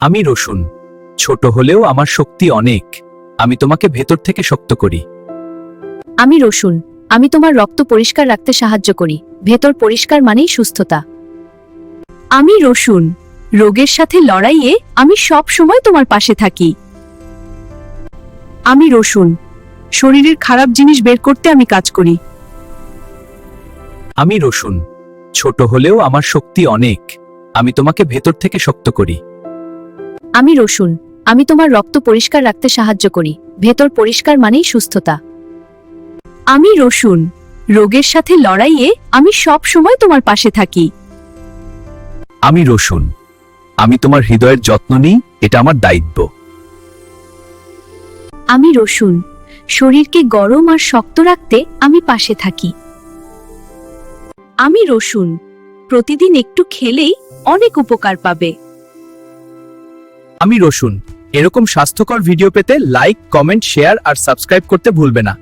আমি রসুন, ছোট হলেও আমার শক্তি অনেক। আমি তোমাকে ভেতর থেকে শক্ত করি। আমি রসুন, আমি তোমার রক্ত পরিষ্কার রাখতে সাহায্য করি। ভেতর পরিষ্কার মানেই সুস্থতা। আমি রসুন, রোগের সাথে লড়াইয়ে আমি সব সময় তোমার পাশে থাকি। আমি রসুন, শরীরের খারাপ জিনিস বের করতে আমি কাজ করি। আমি রসুন, ছোট হলেও আমার শক্তি অনেক। আমি তোমাকে ভেতর থেকে শক্ত করি। আমি রসুন, আমি তোমার রক্ত পরিষ্কার রাখতে সাহায্য করি। ভেতর পরিষ্কার মানেই সুস্থতা। আমি রসুন, রোগের সাথে লড়াইয়ে আমি সব সময় তোমার পাশে থাকি। আমি রসুন, আমি তোমার হৃদয়ের যত্ন নিই, এটা আমার দায়িত্ব। আমি রসুন, শরীরকে গরম আর শক্ত রাখতে আমি পাশে থাকি। আমি রসুন, প্রতিদিন একটু খেলেই অনেক উপকার পাবে। আমি রসুন, এরকম স্বাস্থ্যকর ভিডিও পেতে লাইক, কমেন্ট, শেয়ার আর সাবস্ক্রাইব করতে ভুলবে না।